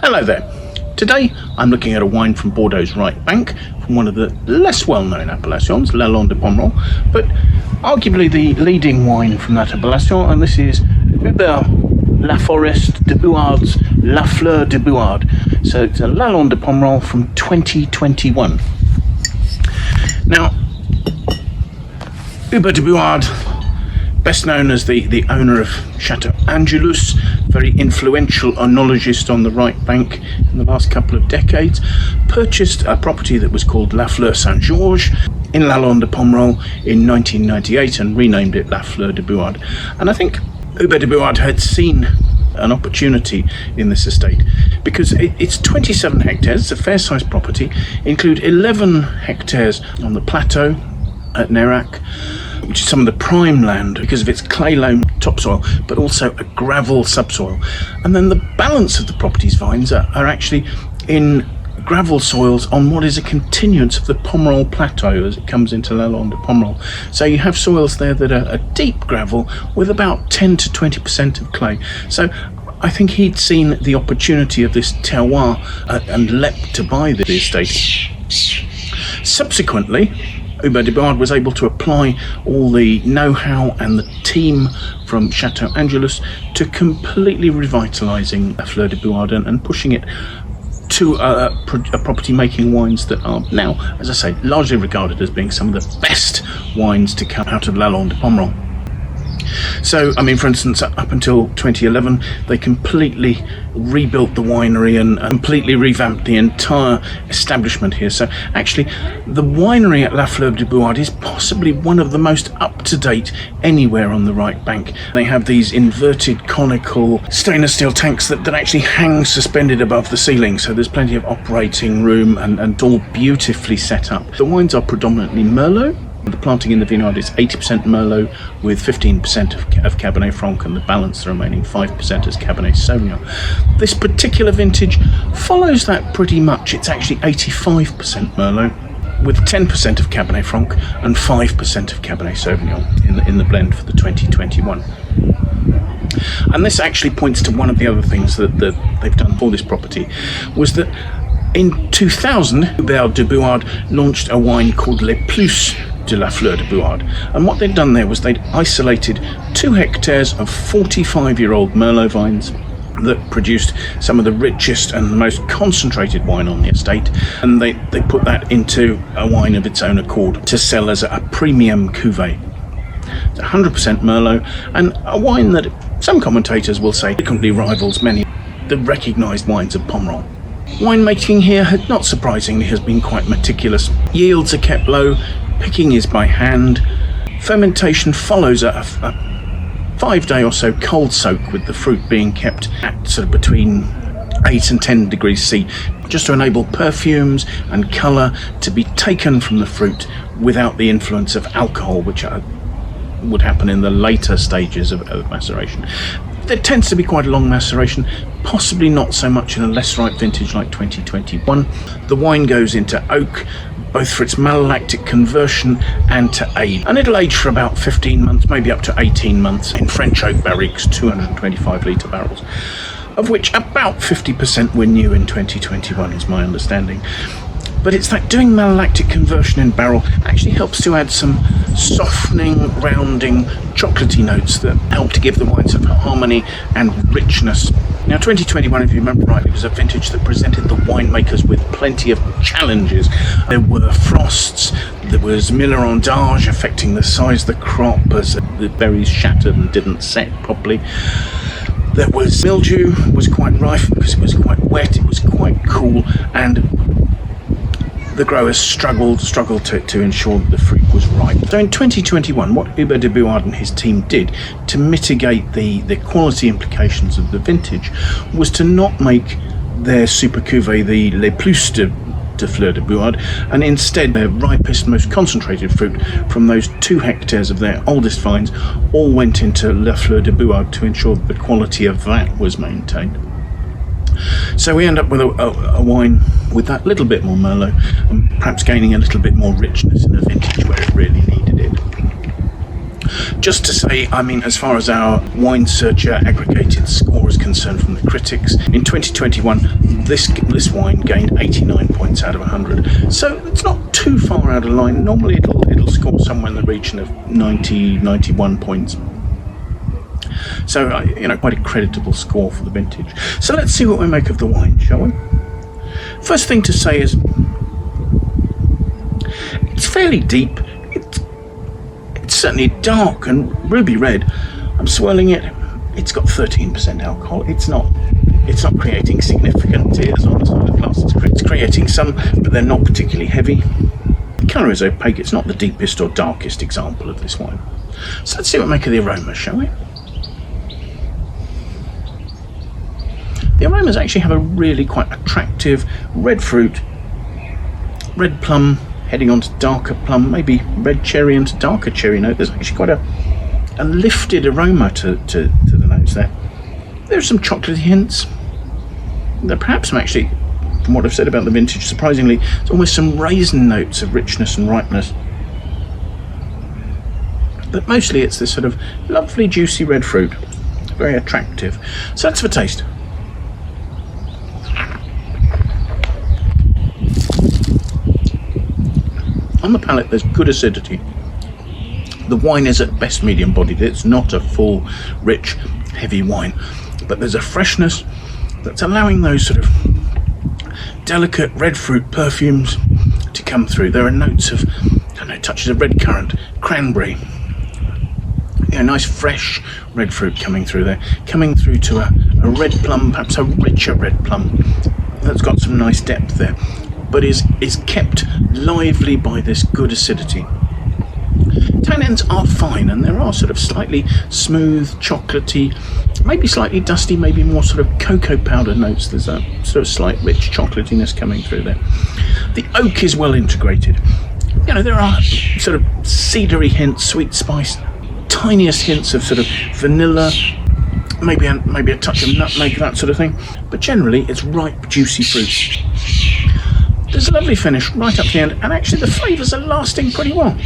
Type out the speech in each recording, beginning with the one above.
Hello there. Today I'm looking at a wine from Bordeaux's Right Bank, from one of the less well-known appellations, Lalande de Pomerol, but arguably the leading wine from that appellation, and this is Hubert Laforest de Bouard's La Fleur de Bouard. So it's a Lalande de Pomerol from 2021. Now, Hubert de Bouard, best known as the owner of Château Angélus, very influential oenologist on the Right Bank in the last couple of decades, purchased a property that was called La Fleur Saint-Georges in Lalande de Pomerol in 1998 and renamed it La Fleur de Bouard. And I think Hubert de Bouard had seen an opportunity in this estate because it's 27 hectares, it's a fair-sized property, include 11 hectares on the plateau at Nerac, which is some of the prime land because of its clay loam topsoil, but also a gravel subsoil. And then the balance of the property's vines are actually in gravel soils on what is a continuance of the Pomerol plateau as it comes into Lalande de Pomerol. So you have soils there that are deep gravel with about 10 to 20% of clay. So I think he'd seen the opportunity of this terroir and leapt to buy the estate. Subsequently, Hubert de Bouard was able to apply all the know-how and the team from Château Angélus to completely revitalising Fleur de Bouard and pushing it to a property making wines that are now, as I say, largely regarded as being some of the best wines to come out of Lalande de Pomerol. So, I mean, for instance, up until 2011, they completely rebuilt the winery and completely revamped the entire establishment here. So, actually, the winery at La Fleur de Bouard is possibly one of the most up-to-date anywhere on the Right Bank. They have these inverted conical stainless steel tanks that actually hang suspended above the ceiling. So there's plenty of operating room and all beautifully set up. The wines are predominantly Merlot. The planting in the vineyard is 80% Merlot with 15% of Cabernet Franc, and the balance, the remaining 5%, is Cabernet Sauvignon. This particular vintage follows that pretty much. It's actually 85% Merlot with 10% of Cabernet Franc and 5% of Cabernet Sauvignon in the blend for the 2021. And this actually points to one of the other things that they've done for this property, was that in 2000, Hubert de Bouard launched a wine called Les Plus de la Fleur de Bouard, and what they'd done there was they'd isolated 2 hectares of 45-year-old Merlot vines that produced some of the richest and the most concentrated wine on the estate, and they put that into a wine of its own accord to sell as a premium cuvée. It's 100% Merlot, and a wine that some commentators will say frequently rivals many of the recognised wines of Pomerol. Winemaking here, not surprisingly, has been quite meticulous. Yields are kept low, picking is by hand. Fermentation follows a 5-day or so cold soak, with the fruit being kept at sort of between 8 and 10 degrees C, just to enable perfumes and colour to be taken from the fruit without the influence of alcohol, which would happen in the later stages of maceration. There tends to be quite a long maceration, possibly not so much in a less ripe vintage like 2021. The wine goes into oak, both for its malolactic conversion and to age. And it'll age for about 15 months, maybe up to 18 months in French oak barriques, 225-litre barrels, of which about 50% were new in 2021, is my understanding. But it's that doing malolactic conversion in barrel actually helps to add some softening, rounding, chocolatey notes that help to give the wine some harmony and richness. Now, 2021, if you remember rightly, was a vintage that presented the winemakers with plenty of challenges. There were frosts, there was millerandage affecting the size of the crop as the berries shattered and didn't set properly. There was mildew, was quite rife because it was quite wet, it was quite cool, and the growers struggled to ensure that the fruit was ripe. So in 2021, what Hubert de Bouard and his team did to mitigate the quality implications of the vintage was to not make their super cuvée the Les Plus de Fleur de Bouard, and instead their ripest, most concentrated fruit from those 2 hectares of their oldest vines all went into La Fleur de Bouard to ensure that the quality of that was maintained. So we end up with a wine with that little bit more Merlot and perhaps gaining a little bit more richness in a vintage where it really needed it. Just to say, I mean, as far as our Wine Searcher aggregated score is concerned from the critics, in 2021, this wine gained 89 points out of 100. So it's not too far out of line. Normally it'll score somewhere in the region of 90, 91 points. So, you know, quite a creditable score for the vintage. So let's see what we make of the wine, shall we? First thing to say is, it's fairly deep. It's certainly dark and ruby red. I'm swirling it. It's got 13% alcohol. It's not creating significant tears on the side of the glass. It's creating some, but they're not particularly heavy. The colour is opaque. It's not the deepest or darkest example of this wine. So let's see what we make of the aroma, shall we? The aromas actually have a really quite attractive red fruit, red plum, heading on to darker plum, maybe red cherry into darker cherry note. There's actually quite a lifted aroma to the notes there. There are some chocolatey hints. There perhaps some actually, from what I've said about the vintage, surprisingly, there's almost some raisin notes of richness and ripeness. But mostly it's this sort of lovely juicy red fruit, very attractive. So that's for taste. On the palate, there's good acidity. The wine is at best medium bodied. It's not a full, rich, heavy wine, but there's a freshness that's allowing those sort of delicate red fruit perfumes to come through. There are notes of, I don't know, touches of red currant, cranberry. You know, nice fresh red fruit coming through there, coming through to a red plum, perhaps a richer red plum that's got some nice depth there, but is kept lively by this good acidity. Tannins are fine, and there are sort of slightly smooth, chocolatey, maybe slightly dusty, maybe more sort of cocoa powder notes. There's a sort of slight rich chocolatiness coming through there. The oak is well integrated. You know, there are sort of cedary hints, sweet spice, tiniest hints of sort of vanilla, maybe a touch of nutmeg, that sort of thing. But generally, it's ripe, juicy fruits. There's a lovely finish right up to the end, and actually the flavours are lasting pretty well.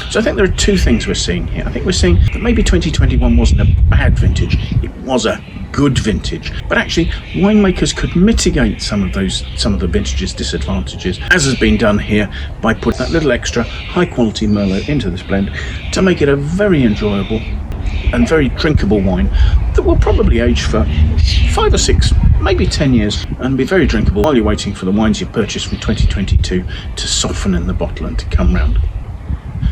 So I think there are two things we're seeing here. I think we're seeing that maybe 2021 wasn't a bad vintage, it was a good vintage, but actually winemakers could mitigate some of the vintage's disadvantages, as has been done here, by putting that little extra high quality Merlot into this blend to make it a very enjoyable and very drinkable wine that will probably age for 5 or 6, maybe 10 years, and be very drinkable while you're waiting for the wines you purchased from 2022 to soften in the bottle and to come round.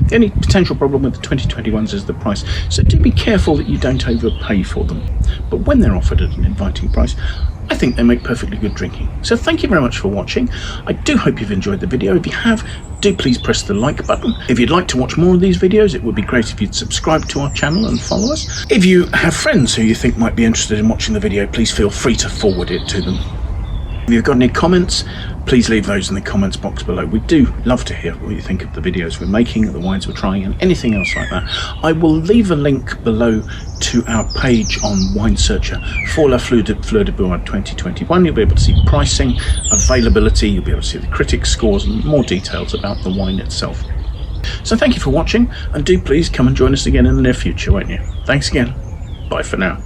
The only potential problem with the 2021s is the price, so do be careful that you don't overpay for them. But when they're offered at an inviting price, I think they make perfectly good drinking. So thank you very much for watching. I do hope you've enjoyed the video. If you have, do please press the like button. If you'd like to watch more of these videos, it would be great if you'd subscribe to our channel and follow us. If you have friends who you think might be interested in watching the video, please feel free to forward it to them. If you've got any comments, please leave those in the comments box below. We do love to hear what you think of the videos we're making, the wines we're trying, and anything else like that. I will leave a link below to our page on Wine Searcher for La Fleur de Bouard 2021. You'll be able to see pricing, availability, you'll be able to see the critics' scores and more details about the wine itself. So thank you for watching, and do please come and join us again in the near future, won't you? Thanks again. Bye for now.